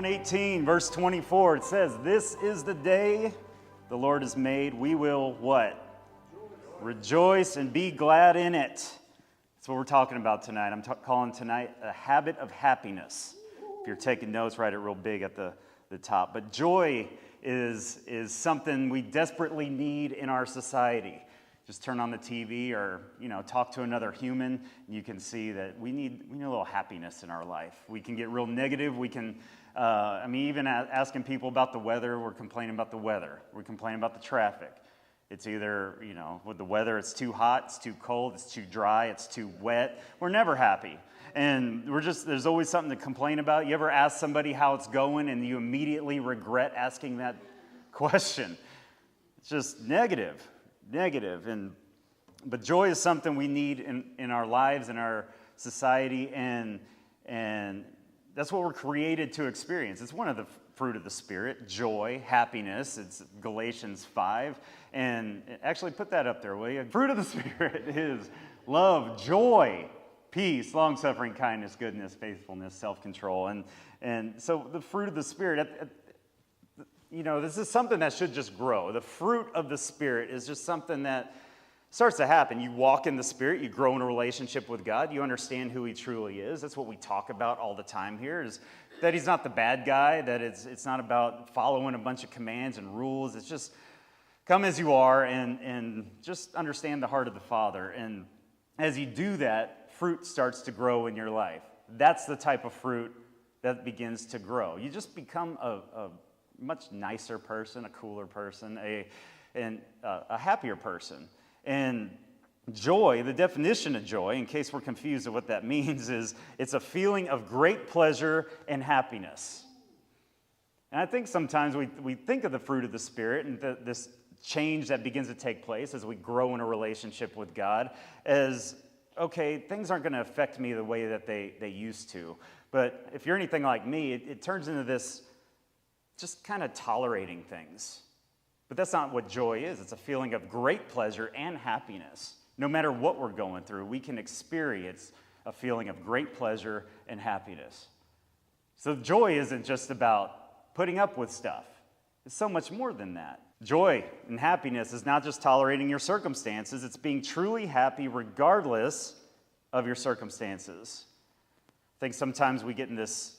118, verse 24, it says, "This is the day the Lord has made. We will" what? Rejoice and be glad in it. That's what we're talking about tonight. I'm calling tonight a habit of happiness. If you're taking notes, write it real big at the top. But joy is something we desperately need in our society. Just turn on the TV or, talk to another human, and you can see that we need a little happiness in our life. We can get real negative. We can, even asking people about the weather, we're complaining about the weather. We're complaining about the traffic. It's either, with the weather, it's too hot, it's too cold, it's too dry, it's too wet. We're never happy. And there's always something to complain about. You ever ask somebody how it's going and you immediately regret asking that question? It's just negative. But joy is something we need in our lives, in our society, and that's what we're created to experience. It's one of the fruit of the Spirit: joy, happiness. It's Galatians 5. And actually put that up there, will you? Fruit of the Spirit is love, joy, peace, long-suffering, kindness, goodness, faithfulness, self-control. And so the fruit of the Spirit, this is something that should just grow. The fruit of the Spirit is just something that starts to happen. You walk in the Spirit, you grow in a relationship with God, you understand who He truly is. That's what we talk about all the time here, is that He's not the bad guy, that it's not about following a bunch of commands and rules. It's just come as you are and just understand the heart of the Father. And as you do that, fruit starts to grow in your life. That's the type of fruit that begins to grow. You just become a much nicer person, a cooler person, a happier person. And joy, the definition of joy, in case we're confused of what that means, is it's a feeling of great pleasure and happiness. And I think sometimes we think of the fruit of the Spirit and this change that begins to take place as we grow in a relationship with God as, okay, things aren't going to affect me the way that they used to. But if you're anything like me, it turns into this just kind of tolerating things. But that's not what joy is. It's a feeling of great pleasure and happiness. No matter what we're going through, we can experience a feeling of great pleasure and happiness. So joy isn't just about putting up with stuff. It's so much more than that. Joy and happiness is not just tolerating your circumstances. It's being truly happy regardless of your circumstances. I think sometimes we get in this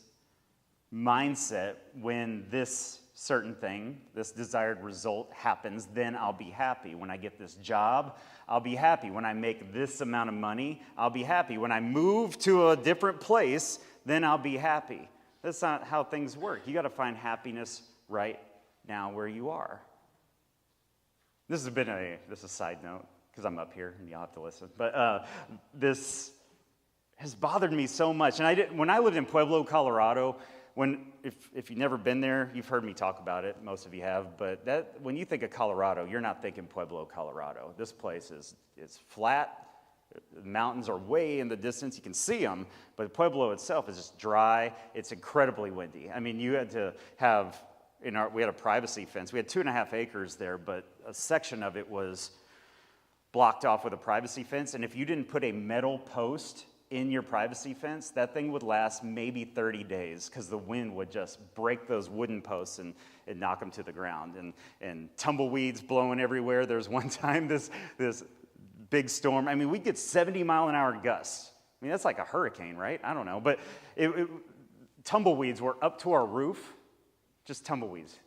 mindset when this certain thing, this desired result happens, then I'll be happy. When I get this job, I'll be happy. When I make this amount of money, I'll be happy. When I move to a different place, then I'll be happy. That's not how things work. You got to find happiness right now where you are. This is a side note, because I'm up here and you'll have to listen. But this has bothered me so much. And when I lived in Pueblo, Colorado, if you've never been there, you've heard me talk about it. Most of you have. But when you think of Colorado, you're not thinking Pueblo, Colorado. This place is flat. The mountains are way in the distance. You can see them. But Pueblo itself is just dry. It's incredibly windy. I mean, you had to have... we had a privacy fence. We had 2.5 acres there, but a section of it was blocked off with a privacy fence. And if you didn't put a metal post in your privacy fence, that thing would last maybe 30 days because the wind would just break those wooden posts and knock them to the ground. And tumbleweeds blowing everywhere. There's one time this big storm. I mean, we get 70-mile-an-hour gusts. I mean, that's like a hurricane, right? I don't know. But tumbleweeds were up to our roof. Just tumbleweeds.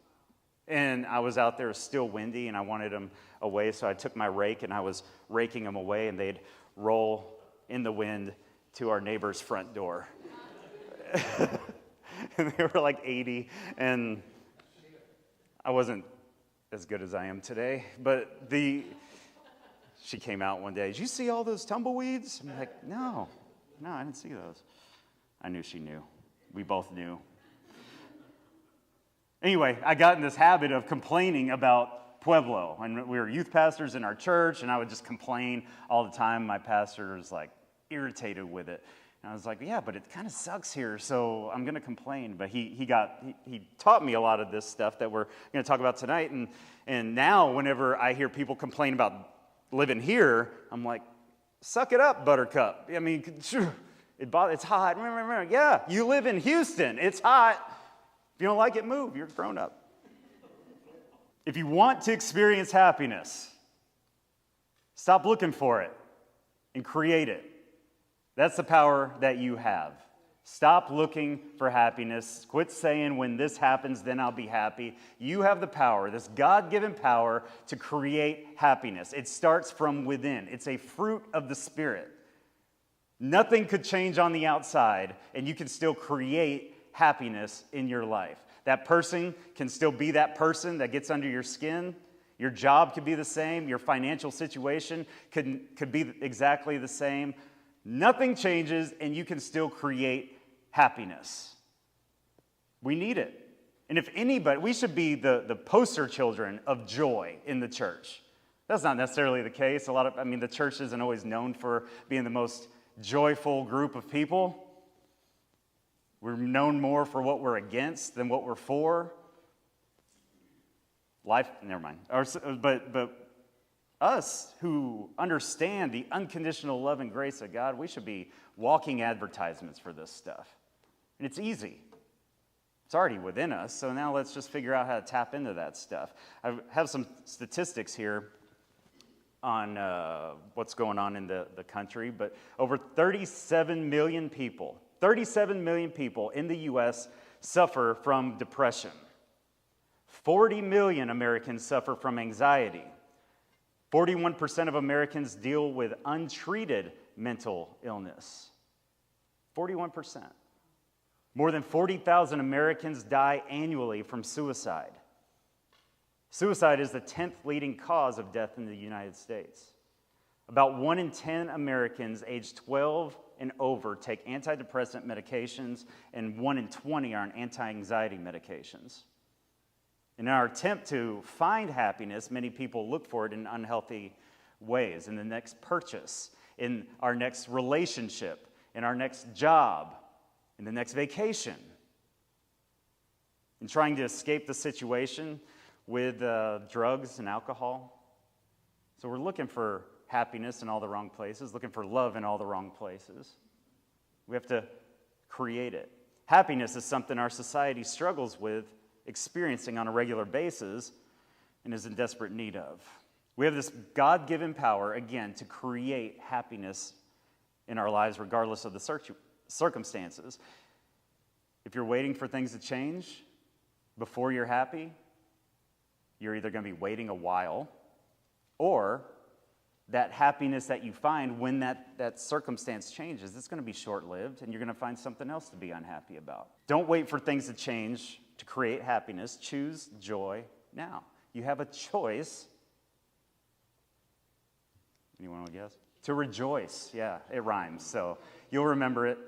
And I was out there, it was still windy, and I wanted them away, so I took my rake, and I was raking them away, and they'd roll in the wind to our neighbor's front door. And they were like 80, and I wasn't as good as I am today, but she came out one day, "Did you see all those tumbleweeds?" I'm like, no, I didn't see those. I knew she knew. We both knew. Anyway, I got in this habit of complaining about Pueblo. And we were youth pastors in our church, and I would just complain all the time. My pastor was like irritated with it. And I was like, yeah, but it kind of sucks here, so I'm going to complain. But he taught me a lot of this stuff that we're going to talk about tonight. And now whenever I hear people complain about living here, I'm like, suck it up, Buttercup. I mean, it's hot. Yeah, you live in Houston. It's hot. If you don't like it, move. You're grown up. If you want to experience happiness, stop looking for it and create it. That's the power that you have. Stop looking for happiness. Quit saying, when this happens, then I'll be happy. You have the power, this God-given power, to create happiness. It starts from within. It's a fruit of the Spirit. Nothing could change on the outside, and you can still create happiness in your life. That person can still be that person that gets under your skin. Your job could be the same. Your financial situation could be exactly the same. Nothing changes, and you can still create happiness. We need it. And if anybody, we should be the poster children of joy in the church. That's not necessarily the case. The church isn't always known for being the most joyful group of people. We're known more for what we're against than what we're for. But us who understand the unconditional love and grace of God, we should be walking advertisements for this stuff. And it's easy. It's already within us, so now let's just figure out how to tap into that stuff. I have some statistics here on what's going on in the country, but over 37 million people in the U.S. suffer from depression. 40 million Americans suffer from anxiety. 41% of Americans deal with untreated mental illness. 41%. More than 40,000 Americans die annually from suicide. Suicide is the 10th leading cause of death in the United States. About 1 in 10 Americans aged 12 and over take antidepressant medications, and 1 in 20 are on anti-anxiety medications. In our attempt to find happiness, many people look for it in unhealthy ways, in the next purchase, in our next relationship, in our next job, in the next vacation. In trying to escape the situation with drugs and alcohol. So we're looking for happiness in all the wrong places, looking for love in all the wrong places. We have to create it. Happiness is something our society struggles with experiencing on a regular basis and is in desperate need of. We have this God-given power, again, to create happiness in our lives regardless of the circumstances. If you're waiting for things to change before you're happy, you're either going to be waiting a while, or that happiness that you find when that circumstance changes, it's going to be short-lived, and you're going to find something else to be unhappy about. Don't wait for things to change to create happiness. Choose joy now. You have a choice. Anyone want to guess? To rejoice. Yeah, it rhymes, so you'll remember it.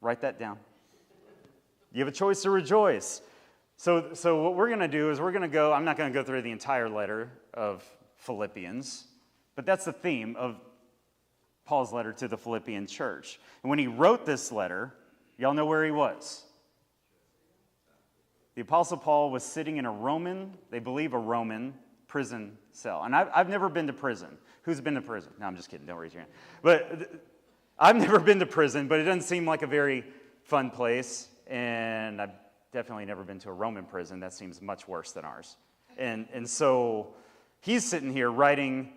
Write that down. You have a choice to rejoice. So what we're going to do is I'm not going to go through the entire letter of Philippians, but that's the theme of Paul's letter to the Philippian church. And when he wrote this letter, y'all know where he was. The Apostle Paul was sitting in a Roman prison cell. And I've never been to prison. Who's been to prison? No, I'm just kidding. Don't raise your hand. But I've never been to prison, but it doesn't seem like a very fun place. And I've definitely never been to a Roman prison. That seems much worse than ours. And so he's sitting here writing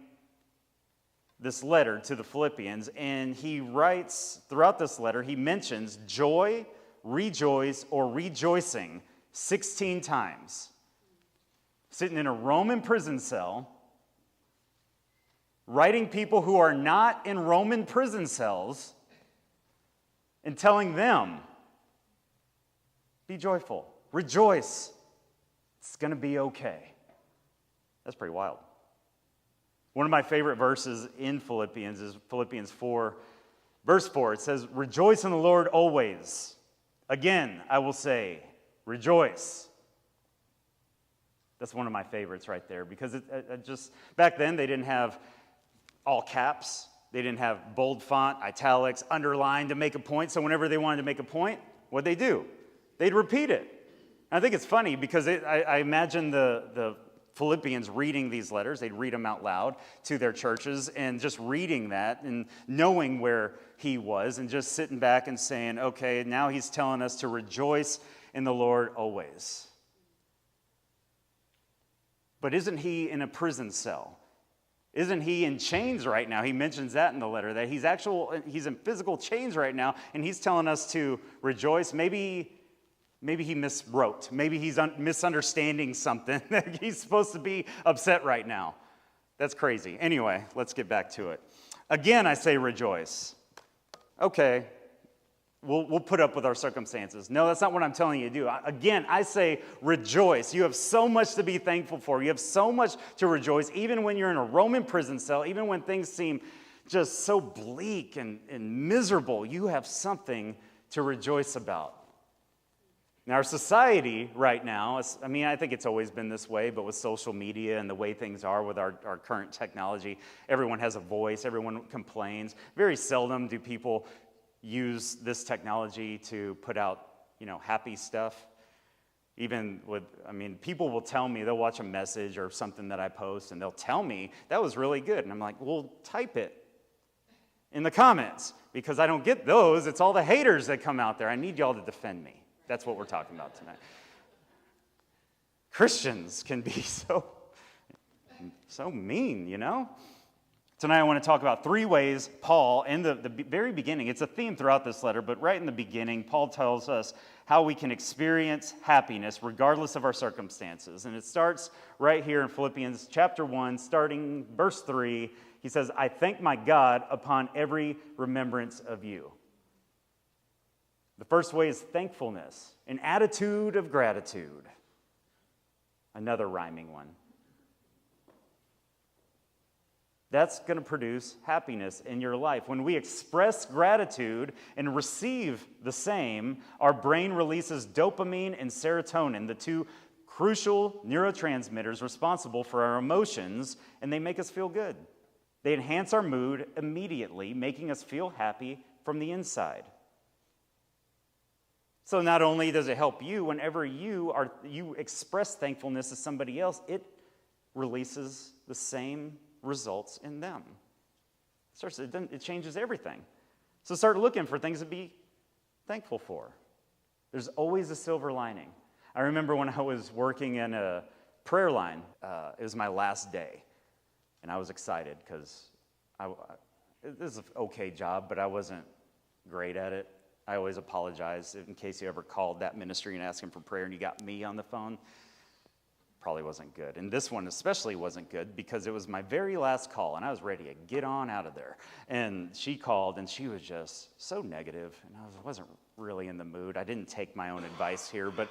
this letter to the Philippians, and he writes, throughout this letter, he mentions joy, rejoice, or rejoicing 16 times. Sitting in a Roman prison cell, writing people who are not in Roman prison cells, and telling them, be joyful, rejoice, it's going to be okay. That's pretty wild. One of my favorite verses in Philippians is Philippians 4, verse 4. It says, rejoice in the Lord always. Again, I will say, rejoice. That's one of my favorites right there, because it just, back then they didn't have all caps. They didn't have bold font, italics, underlined to make a point. So whenever they wanted to make a point, what'd they do? They'd repeat it. And I think it's funny because I imagine the Philippians reading these letters. They'd read them out loud to their churches, and just reading that and knowing where he was and just sitting back and saying, okay, now he's telling us to rejoice in the Lord always. But isn't he in a prison cell? Isn't he in chains right now? He mentions that in the letter, that he's in physical chains right now, and he's telling us to rejoice. Maybe he miswrote. Maybe he's misunderstanding something. He's supposed to be upset right now. That's crazy. Anyway, let's get back to it. Again, I say rejoice. Okay, we'll put up with our circumstances. No, that's not what I'm telling you to do. Again, I say rejoice. You have so much to be thankful for. You have so much to rejoice, even when you're in a Roman prison cell, even when things seem just so bleak and miserable. You have something to rejoice about. Now, our society right now, I think it's always been this way, but with social media and the way things are with our current technology, everyone has a voice, everyone complains. Very seldom do people use this technology to put out, happy stuff. Even people will tell me, they'll watch a message or something that I post, and they'll tell me, that was really good. And I'm like, well, type it in the comments, because I don't get those. It's all the haters that come out there. I need y'all to defend me. That's what we're talking about tonight. Christians can be so mean, Tonight I want to talk about 3 ways Paul, in the very beginning, it's a theme throughout this letter, but right in the beginning, Paul tells us how we can experience happiness regardless of our circumstances. And it starts right here in Philippians chapter 1, starting verse 3. He says, I thank my God upon every remembrance of you. The first way is thankfulness, an attitude of gratitude. Another rhyming one. That's going to produce happiness in your life. When we express gratitude and receive the same, our brain releases dopamine and serotonin, the 2 crucial neurotransmitters responsible for our emotions, and they make us feel good. They enhance our mood immediately, making us feel happy from the inside. So not only does it help you, whenever you express thankfulness to somebody else, it releases the same results in them. It changes everything. So start looking for things to be thankful for. There's always a silver lining. I remember when I was working in a prayer line, it was my last day, and I was excited because it was an okay job, but I wasn't great at it. I always apologize in case you ever called that ministry and asked him for prayer and you got me on the phone. Probably wasn't good. And this one especially wasn't good because it was my very last call and I was ready to get on out of there. And she called and she was just so negative and I wasn't really in the mood. I didn't take my own advice here, but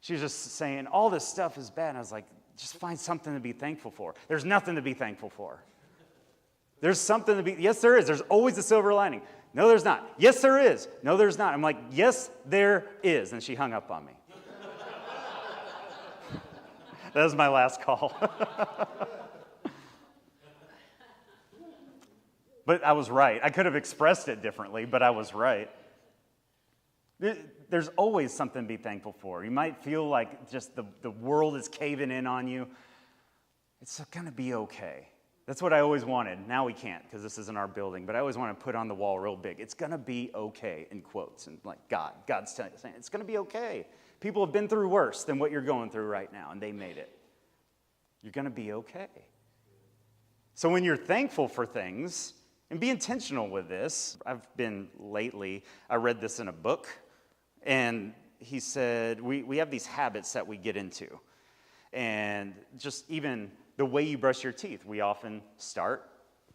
she was just saying all this stuff is bad. And I was like, just find something to be thankful for. There's nothing to be thankful for. There's something to be, yes there is. There's always a silver lining. No, there's not. Yes, there is. No, there's not. I'm like, yes, there is. And she hung up on me. That was my last call. But I was right. I could have expressed it differently, but I was right. There's always something to be thankful for. You might feel like just the world is caving in on you. It's going to be okay. That's what I always wanted. Now we can't because this isn't our building, but I always want to put on the wall real big. It's going to be okay, in quotes, and like God's saying it's going to be okay. People have been through worse than what you're going through right now, and they made it. You're going to be okay. So when you're thankful for things, and be intentional with this. I read this in a book, and he said we have these habits that we get into. And just even the way you brush your teeth, we often start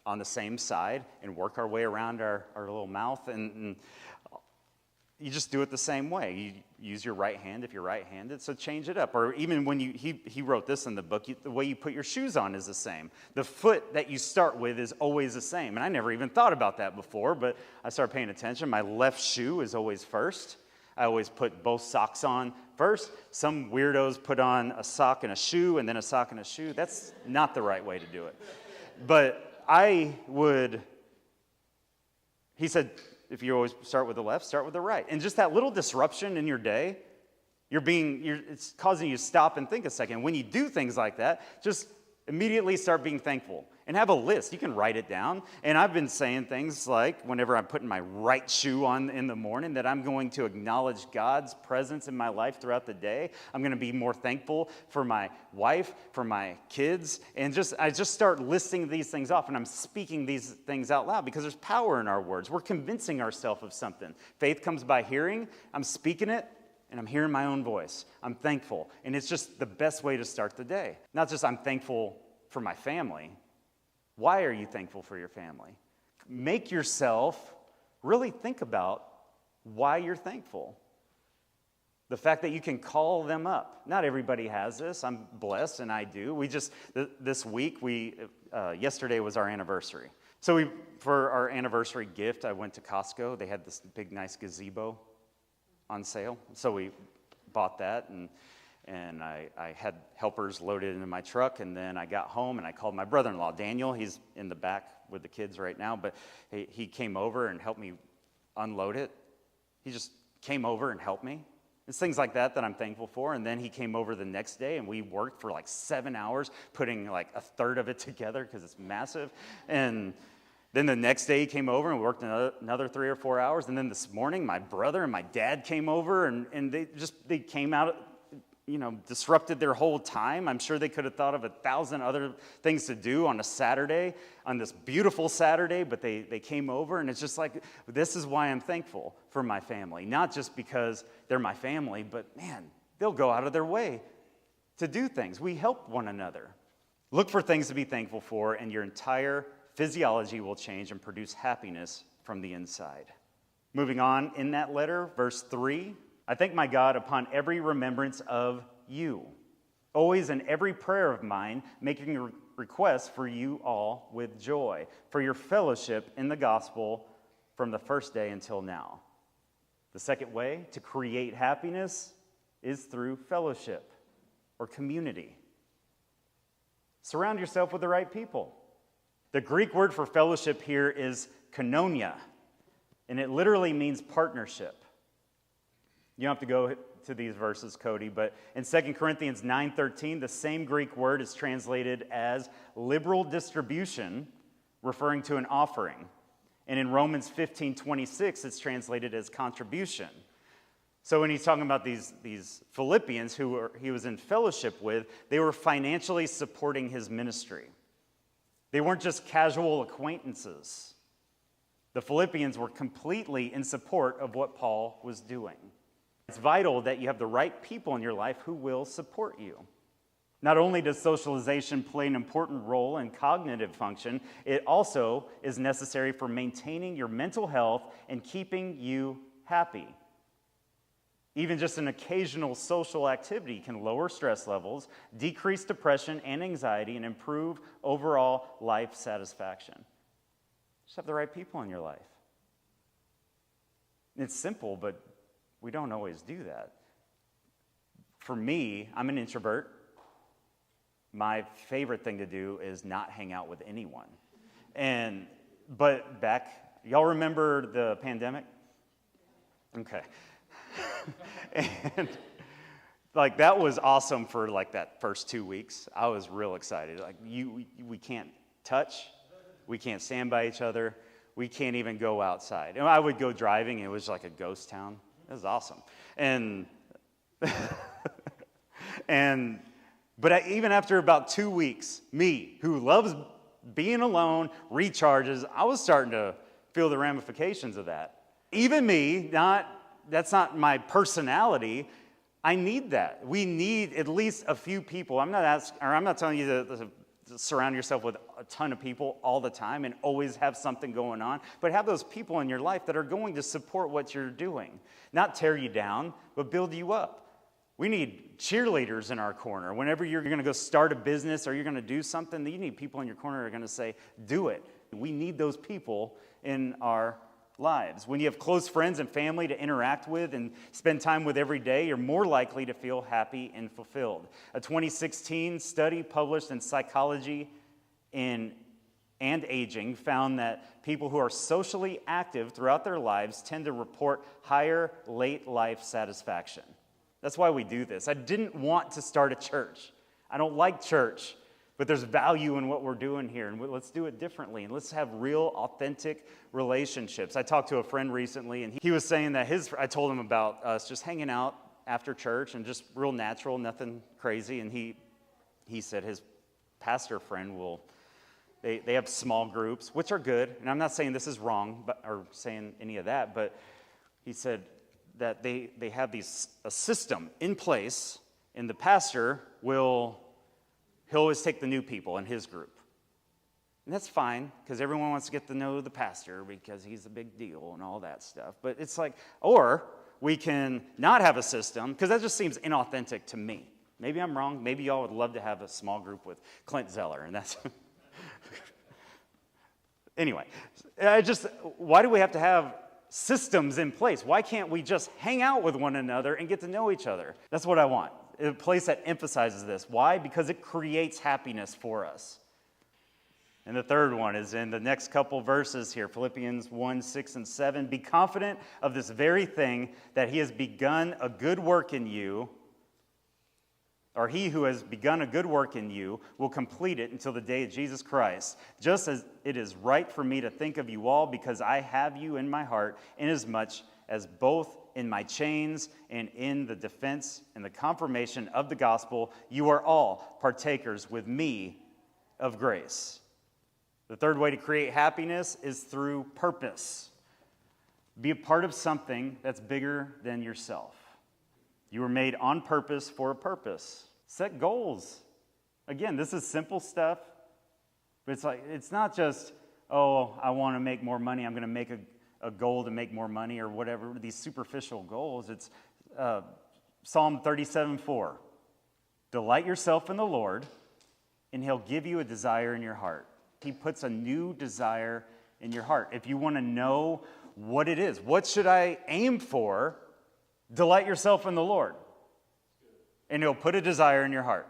on the same side and work our way around our little mouth, and you just do it the same way. You use your right hand if you're right-handed, so change it up. Or even when he wrote this in the book, the way you put your shoes on is the same. The foot that you start with is always the same. And I never even thought about that before, but I started paying attention. My left shoe is always first. I always put both socks on first. Some weirdos put on a sock and a shoe and then a sock and a shoe. That's not the right way to do it. But he said, if you always start with the left, start with the right. And just that little disruption in your day, it's causing you to stop and think a second. When you do things like that, just immediately start being thankful. and have a list. You can write it down. And I've been saying things like, whenever I'm putting my right shoe on in the morning, that I'm going to acknowledge God's presence in my life throughout the day. I'm going to be more thankful for my wife, for my kids, and I just start listing these things off, and I'm speaking these things out loud because there's power in our words. We're convincing ourselves of something. Faith comes by hearing. I'm speaking it, and I'm hearing my own voice. I'm thankful, and it's just the best way to start the day. Not just I'm thankful for my family. Why are you thankful for your family? Make yourself really think about why you're thankful. The fact that you can call them up. Not everybody has this. I'm blessed, and I do. This week, yesterday was our anniversary. So for our anniversary gift, I went to Costco. They had this big, nice gazebo on sale. So we bought that, and I had helpers loaded into my truck, and then I got home, and I called my brother-in-law, Daniel. He's in the back with the kids right now, but he came over and helped me unload it. He just came over and helped me. It's things like that I'm thankful for. And then he came over the next day, and we worked for like 7 hours, putting like a third of it together because it's massive. And then the next day he came over and we worked another 3 or 4 hours. And then this morning, my brother and my dad came over, and they came out, disrupted their whole time. I'm sure they could have thought of 1,000 other things to do on a Saturday, on this beautiful Saturday, but they came over, and it's just like, this is why I'm thankful for my family. Not just because they're my family, but man, they'll go out of their way to do things. We help one another. Look for things to be thankful for, and your entire physiology will change and produce happiness from the inside. Moving on in that letter, verse 3, I thank my God upon every remembrance of you, always in every prayer of mine, making requests for you all with joy, for your fellowship in the gospel from the first day until now. The second way to create happiness is through fellowship or community. Surround yourself with the right people. The Greek word for fellowship here is koinonia, and it literally means partnership. You don't have to go to these verses, Cody, but in 2 Corinthians 9:13, the same Greek word is translated as liberal distribution, referring to an offering. And in Romans 15:26, it's translated as contribution. So when he's talking about these Philippians who he was in fellowship with, they were financially supporting his ministry. They weren't just casual acquaintances. The Philippians were completely in support of what Paul was doing. It's vital that you have the right people in your life who will support you. Not only does socialization play an important role in cognitive function, it also is necessary for maintaining your mental health and keeping you happy. Even just an occasional social activity can lower stress levels, decrease depression and anxiety, and improve overall life satisfaction. Just have the right people in your life. It's simple, but we don't always do that. For me, I'm an introvert. My favorite thing to do is not hang out with anyone. But y'all remember the pandemic? Okay. And like that was awesome for like that first 2 weeks. I was real excited. Like we can't touch, we can't stand by each other, we can't even go outside. And I would go driving, and it was like a ghost town. It was awesome. But even after about 2 weeks, me, who loves being alone, recharges, I was starting to feel the ramifications of that. Even me, that's not my personality. I need that. We need at least a few people. I'm not telling you to surround yourself with a ton of people all the time and always have something going on, but have those people in your life that are going to support what you're doing. Not tear you down, but build you up. We need cheerleaders in our corner. Whenever you're going to go start a business or you're going to do something, you need people in your corner who are going to say, do it. We need those people in our lives. When you have close friends and family to interact with and spend time with every day, you're more likely to feel happy and fulfilled. A 2016 study published in Psychology and Aging found that people who are socially active throughout their lives tend to report higher late life satisfaction. That's why we do this. I didn't want to start a church. I don't like church. But there's value in what we're doing here, and let's do it differently, and let's have real, authentic relationships. I talked to a friend recently, and he was saying that I told him about us just hanging out after church and just real natural, nothing crazy, and he said his pastor friend they have small groups, which are good, and I'm not saying this is wrong or saying any of that, but he said that they have a system in place, and the pastor he'll always take the new people in his group. And that's fine, because everyone wants to get to know the pastor because he's a big deal and all that stuff. But it's like, or we can not have a system, because that just seems inauthentic to me. Maybe I'm wrong. Maybe y'all would love to have a small group with Clint Zeller, and that's... Anyway, why do we have to have systems in place? Why can't we just hang out with one another and get to know each other? That's what I want. A place that emphasizes this. Why? Because it creates happiness for us. And the third one is in the next couple verses here, Philippians 1, 6, and 7. Be confident of this very thing, that he has begun a good work in you, or he who has begun a good work in you will complete it until the day of Jesus Christ. Just as it is right for me to think of you all, because I have you in my heart, inasmuch as both in my chains and in the defense and the confirmation of the gospel, you are all partakers with me of grace. The third way to create happiness is through purpose. Be a part of something that's bigger than yourself. You were made on purpose for a purpose. Set goals. Again, this is simple stuff, but it's not just, oh, I want to make more money, I'm going to make a goal to make more money or whatever, these superficial goals. It's Psalm 37:4. Delight yourself in the Lord, and he'll give you a desire in your heart. He puts a new desire in your heart. If you want to know what it is, what should I aim for? Delight yourself in the Lord, and he'll put a desire in your heart.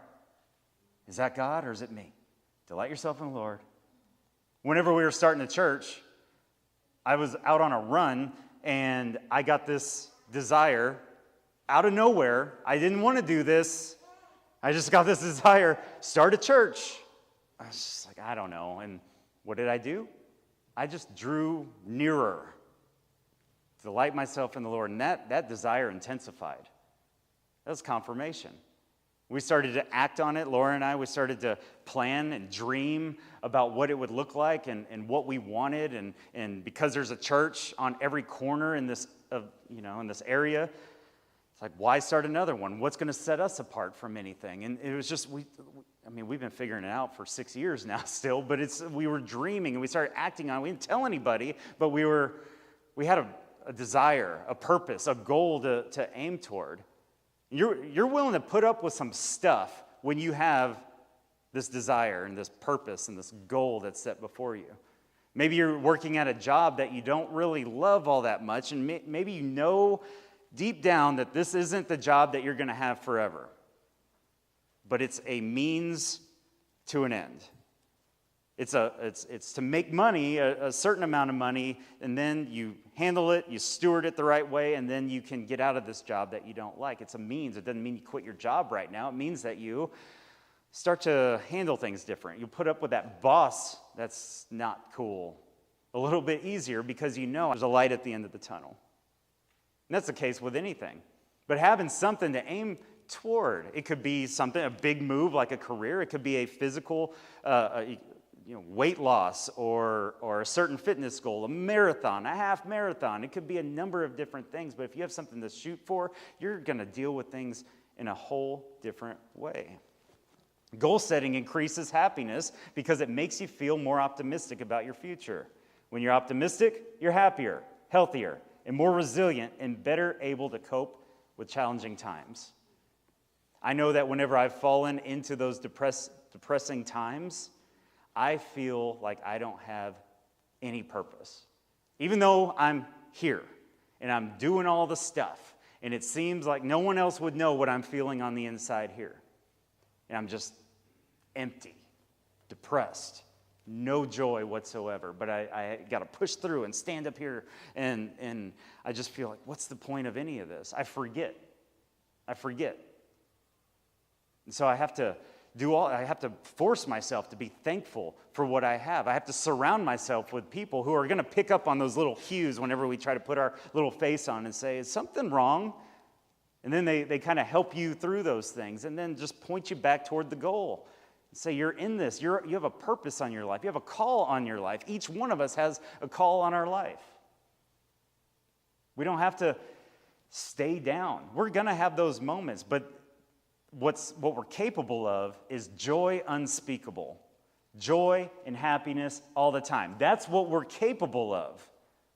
Is that God or is it me? Delight yourself in the Lord. Whenever we were starting the church, I was out on a run, and I got this desire out of nowhere. I didn't want to do this. I just got this desire, start a church. I was just like, I don't know. And what did I do? I just drew nearer, delight myself in the Lord. And that desire intensified. That was confirmation. We started to act on it. Laura and I, we started to plan and dream about what it would look like and what we wanted. And because there's a church on every corner in this area, it's like, why start another one? What's going to set us apart from anything? And it was just, we've been figuring it out for 6 years now still, but we were dreaming and we started acting on it. We didn't tell anybody, but we had a desire, a purpose, a goal to aim toward. You're willing to put up with some stuff when you have this desire and this purpose and this goal that's set before you. Maybe you're working at a job that you don't really love all that much, and maybe you know deep down that this isn't the job that you're going to have forever. But it's a means to an end. It's to make money, a certain amount of money, and then you handle it, you steward it the right way, and then you can get out of this job that you don't like. It's a means. It doesn't mean you quit your job right now. It means that you start to handle things different. You put up with that boss that's not cool a little bit easier because you know there's a light at the end of the tunnel. And that's the case with anything. But having something to aim toward, it could be something, a big move like a career. It could be a physical weight loss or a certain fitness goal, a marathon, a half marathon. It could be a number of different things, but if you have something to shoot for, you're going to deal with things in a whole different way. Goal setting increases happiness because it makes you feel more optimistic about your future. When you're optimistic, you're happier, healthier, and more resilient and better able to cope with challenging times. I know that whenever I've fallen into those depressing times, I feel like I don't have any purpose. Even though I'm here and I'm doing all the stuff, and it seems like no one else would know what I'm feeling on the inside here. And I'm just empty, depressed, no joy whatsoever. But I got to push through and stand up here, and I just feel like, what's the point of any of this? I forget. And so I have to I have to force myself to be thankful for what I have. I have to surround myself with people who are going to pick up on those little cues whenever we try to put our little face on and say, is something wrong? And then they kind of help you through those things and then just point you back toward the goal. Say, you're in this. You have a purpose on your life. You have a call on your life. Each one of us has a call on our life. We don't have to stay down. We're going to have those moments, but what we're capable of is joy unspeakable. Joy and happiness all the time. That's what we're capable of.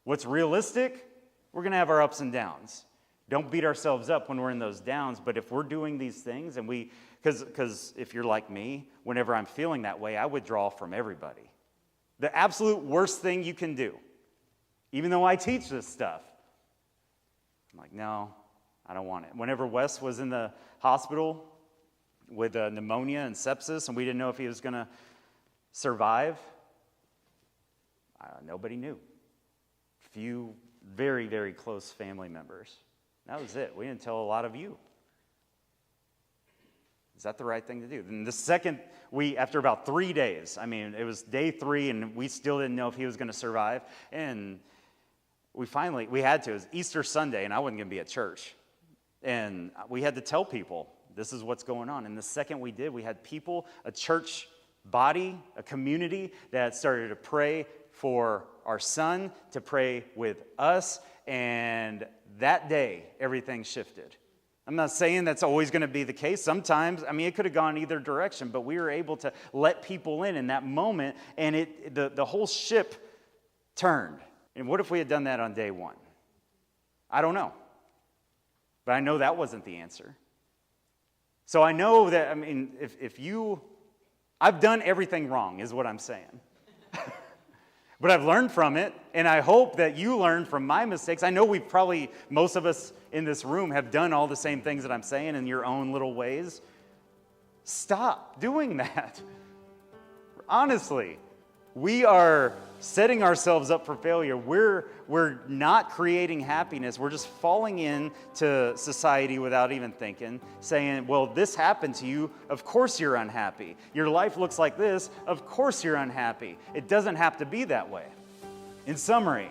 What's realistic? We're going to have our ups and downs. Don't beat ourselves up when we're in those downs, but if we're doing these things, and because if you're like me, whenever I'm feeling that way, I withdraw from everybody. The absolute worst thing you can do, even though I teach this stuff, I'm like, no, I don't want it. Whenever Wes was in the hospital with pneumonia and sepsis, and we didn't know if he was going to survive, nobody knew. Few very, very close family members. That was it. We didn't tell a lot of you. Is that the right thing to do? And the second after about 3 days, it was day 3, and we still didn't know if he was going to survive. And we had to. It was Easter Sunday, and I wasn't going to be at church. And we had to tell people, this is what's going on. And the second we did, we had people, a church body, a community that started to pray for our son, to pray with us. And that day, everything shifted. I'm not saying that's always going to be the case. Sometimes, it could have gone either direction, but we were able to let people in that moment, and the whole ship turned. And what if we had done that on day 1? I don't know. But I know that wasn't the answer. So I know that, I've done everything wrong, is what I'm saying. But I've learned from it, and I hope that you learn from my mistakes. I know most of us in this room have done all the same things that I'm saying in your own little ways. Stop doing that. Honestly, we are setting ourselves up for failure. We're not creating happiness. We're just falling into society without even thinking, saying, well, this happened to you. Of course you're unhappy. Your life looks like this. Of course you're unhappy. It doesn't have to be that way. In summary,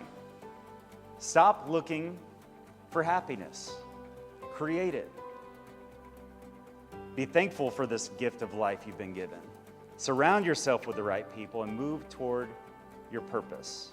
stop looking for happiness. Create it. Be thankful for this gift of life you've been given. Surround yourself with the right people and move toward your purpose.